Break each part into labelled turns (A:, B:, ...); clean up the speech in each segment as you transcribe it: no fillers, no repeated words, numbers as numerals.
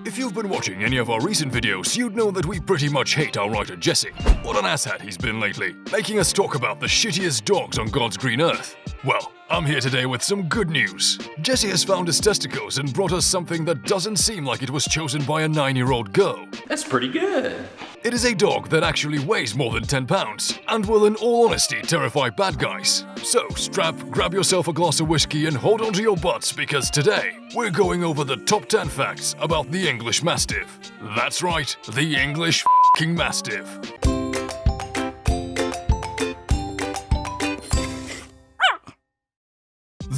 A: If you've been watching any of our recent videos, you'd know that we pretty much hate our writer Jesse. What an asshat he's been lately, making us talk about the shittiest dogs on God's green earth. Well, I'm here today with some good news. Jesse has found his testicles and brought us something that doesn't seem like it was chosen by a 9-year-old girl.
B: That's pretty good.
A: It is a dog that actually weighs more than 10 pounds and will in all honesty terrify bad guys. So strap, grab yourself a glass of whiskey and hold on to your butts because today we're going over the top 10 facts about the English Mastiff. That's right, the English f***ing Mastiff.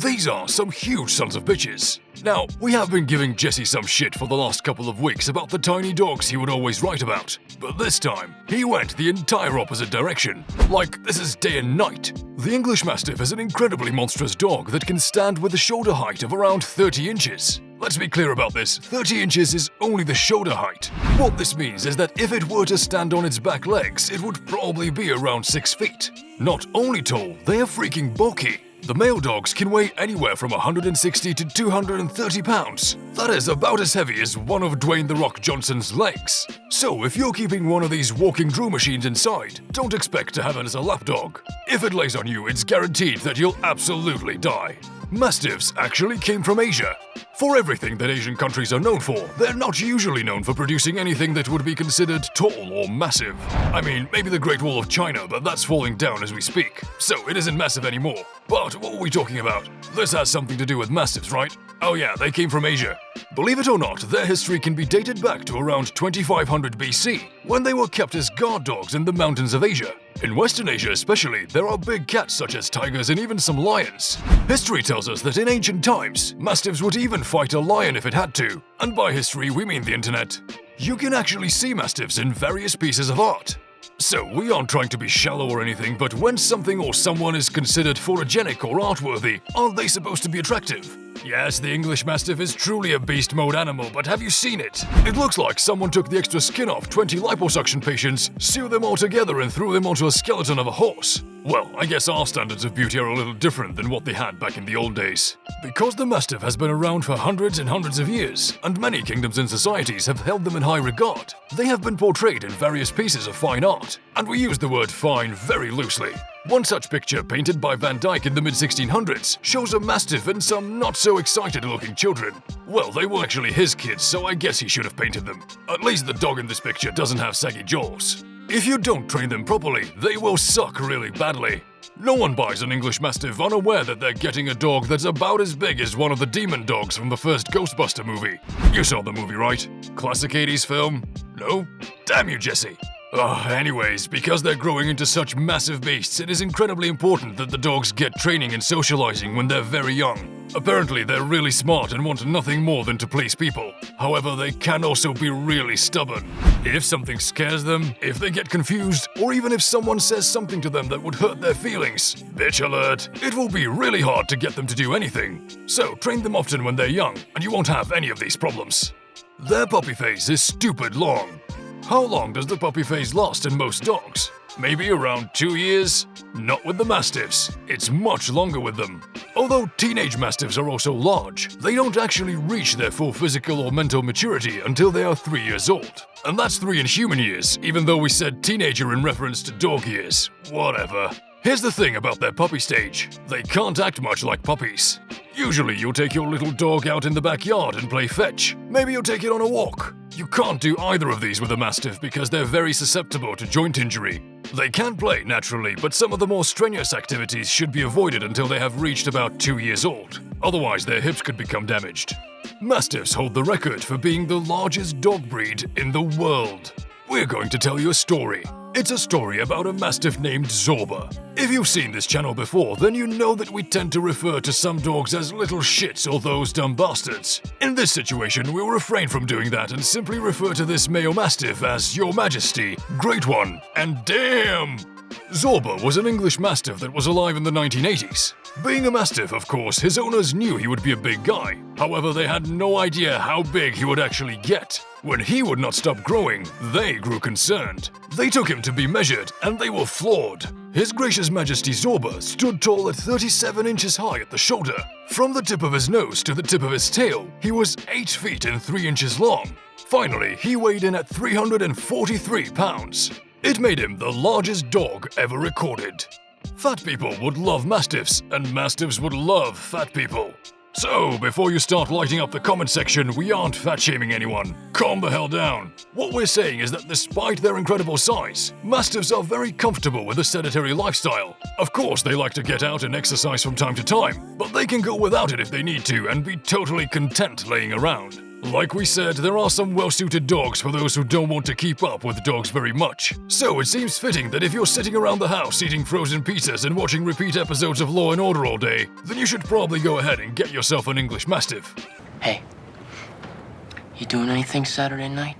A: These are some huge sons of bitches. Now, we have been giving Jesse some shit for the last couple of weeks about the tiny dogs he would always write about. But this time, he went the entire opposite direction. Like, this is day and night. The English Mastiff is an incredibly monstrous dog that can stand with a shoulder height of around 30 inches. Let's be clear about this, 30 inches is only the shoulder height. What this means is that if it were to stand on its back legs, it would probably be around 6 feet. Not only tall, they are freaking bulky. The male dogs can weigh anywhere from 160 to 230 pounds. That is about as heavy as one of Dwayne "The Rock" Johnson's legs. So if you're keeping one of these walking drill machines inside, don't expect to have it as a lapdog. If it lays on you, it's guaranteed that you'll absolutely die. Mastiffs actually came from Asia. For everything that Asian countries are known for, they're not usually known for producing anything that would be considered tall or massive. I mean, maybe the Great Wall of China, but that's falling down as we speak, so it isn't massive anymore. But what were we talking about? This has something to do with mastiffs, right? Oh yeah, they came from Asia. Believe it or not, their history can be dated back to around 2500 BC, when they were kept as guard dogs in the mountains of Asia. In Western Asia especially, there are big cats such as tigers and even some lions. History tells us that in ancient times, mastiffs would even fight a lion if it had to. And by history, we mean the internet. You can actually see mastiffs in various pieces of art. So, we aren't trying to be shallow or anything, but when something or someone is considered photogenic or artworthy, aren't they supposed to be attractive? Yes, the English Mastiff is truly a beast mode animal, but have you seen it? It looks like someone took the extra skin off 20 liposuction patients, sewed them all together and threw them onto a skeleton of a horse. Well, I guess our standards of beauty are a little different than what they had back in the old days. Because the Mastiff has been around for hundreds and hundreds of years, and many kingdoms and societies have held them in high regard, they have been portrayed in various pieces of fine art. And we use the word fine very loosely. One such picture, painted by Van Dyck in the mid-1600s, shows a Mastiff and some not-so-excited-looking children. Well, they were actually his kids, so I guess he should have painted them. At least the dog in this picture doesn't have saggy jaws. If you don't train them properly, they will suck really badly. No one buys an English Mastiff unaware that they're getting a dog that's about as big as one of the demon dogs from the first Ghostbuster movie. You saw the movie, right? Classic 80s film? No? Damn you, Jesse. Anyways, because they're growing into such massive beasts, it is incredibly important that the dogs get training and socializing when they're very young. Apparently, they're really smart and want nothing more than to please people. However, they can also be really stubborn. If something scares them, if they get confused, or even if someone says something to them that would hurt their feelings, bitch alert, it will be really hard to get them to do anything. So, train them often when they're young, and you won't have any of these problems. Their puppy phase is stupid long. How long does the puppy phase last in most dogs? Maybe around 2 years? Not with the Mastiffs. It's much longer with them. Although teenage Mastiffs are also large, they don't actually reach their full physical or mental maturity until they are 3 years old. And that's 3 in human years, even though we said teenager in reference to dog years. Whatever. Here's the thing about their puppy stage. They can't act much like puppies. Usually you'll take your little dog out in the backyard and play fetch. Maybe you'll take it on a walk. You can't do either of these with a Mastiff because they're very susceptible to joint injury. They can play naturally, but some of the more strenuous activities should be avoided until they have reached about 2 years old. Otherwise, their hips could become damaged. Mastiffs hold the record for being the largest dog breed in the world. We're going to tell you a story. It's a story about a Mastiff named Zorba. If you've seen this channel before, then you know that we tend to refer to some dogs as little shits or those dumb bastards. In this situation, we'll refrain from doing that and simply refer to this male Mastiff as Your Majesty, Great One, and Damn! Zorba was an English Mastiff that was alive in the 1980s. Being a Mastiff, of course, his owners knew he would be a big guy. However, they had no idea how big he would actually get. When he would not stop growing, they grew concerned. They took him to be measured, and they were floored. His Gracious Majesty Zorba stood tall at 37 inches high at the shoulder. From the tip of his nose to the tip of his tail, he was 8 feet and 3 inches long. Finally, he weighed in at 343 pounds. It made him the largest dog ever recorded. Fat people would love Mastiffs, and Mastiffs would love fat people. So, before you start lighting up the comment section, we aren't fat-shaming anyone. Calm the hell down. What we're saying is that despite their incredible size, Mastiffs are very comfortable with a sedentary lifestyle. Of course, they like to get out and exercise from time to time, but they can go without it if they need to and be totally content laying around. Like we said, there are some well-suited dogs for those who don't want to keep up with dogs very much. So it seems fitting that if you're sitting around the house eating frozen pizzas and watching repeat episodes of Law & Order all day, then you should probably go ahead and get yourself an English Mastiff.
B: Hey, you doing anything Saturday night?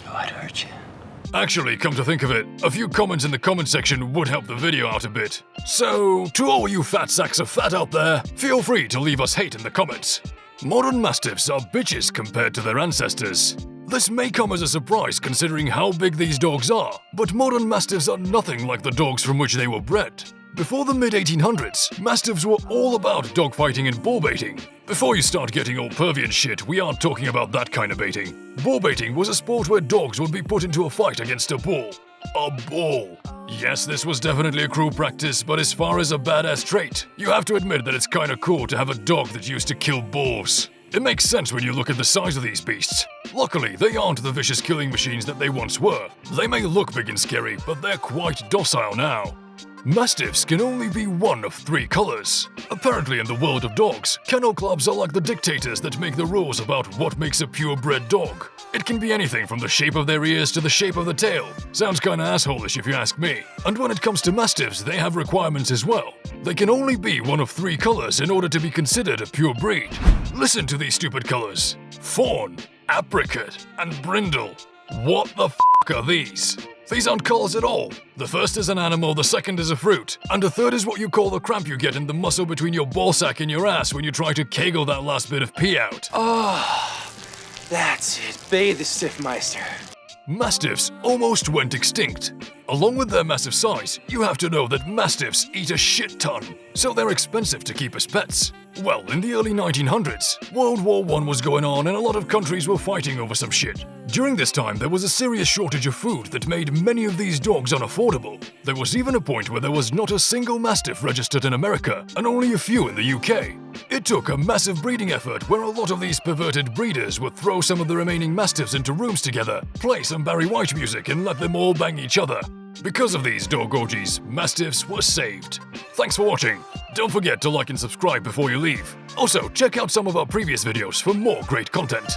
B: Oh, I'd hurt you.
A: Actually, come to think of it, a few comments in the comment section would help the video out a bit. So, to all you fat sacks of fat out there, feel free to leave us hate in the comments. Modern Mastiffs are bitches compared to their ancestors. This may come as a surprise considering how big these dogs are, but modern Mastiffs are nothing like the dogs from which they were bred. Before the mid-1800s, Mastiffs were all about dogfighting and bull baiting. Before you start getting all pervy and shit, we aren't talking about that kind of baiting. Bull baiting was a sport where dogs would be put into a fight against a bull. A bull. Yes, this was definitely a cruel practice, but as far as a badass trait, you have to admit that it's kinda cool to have a dog that used to kill bulls. It makes sense when you look at the size of these beasts. Luckily, they aren't the vicious killing machines that they once were. They may look big and scary, but they're quite docile now. Mastiffs can only be one of 3 colors. Apparently in the world of dogs, kennel clubs are like the dictators that make the rules about what makes a purebred dog. It can be anything from the shape of their ears to the shape of the tail. Sounds kinda asshole-ish if you ask me. And when it comes to Mastiffs, they have requirements as well. They can only be one of 3 colors in order to be considered a pure breed. Listen to these stupid colors. Fawn, apricot, and brindle. What the f*** are these? These aren't colors at all. The first is an animal, the second is a fruit, and the third is what you call the cramp you get in the muscle between your ballsack and your ass when you try to kegel that last bit of pee out.
C: Oh, that's it. Bathe the Stiffmeister.
A: Mastiffs almost went extinct. Along with their massive size, you have to know that Mastiffs eat a shit ton, so they're expensive to keep as pets. Well, in the early 1900s, World War I was going on and a lot of countries were fighting over some shit. During this time, there was a serious shortage of food that made many of these dogs unaffordable. There was even a point where there was not a single Mastiff registered in America, and only a few in the UK. It took a massive breeding effort where a lot of these perverted breeders would throw some of the remaining Mastiffs into rooms together, play some Barry White music and let them all bang each other. Because of these dog orgies, Mastiffs were saved. Thanks for watching. Don't forget to like and subscribe before you leave. Also, check out some of our previous videos for more great content.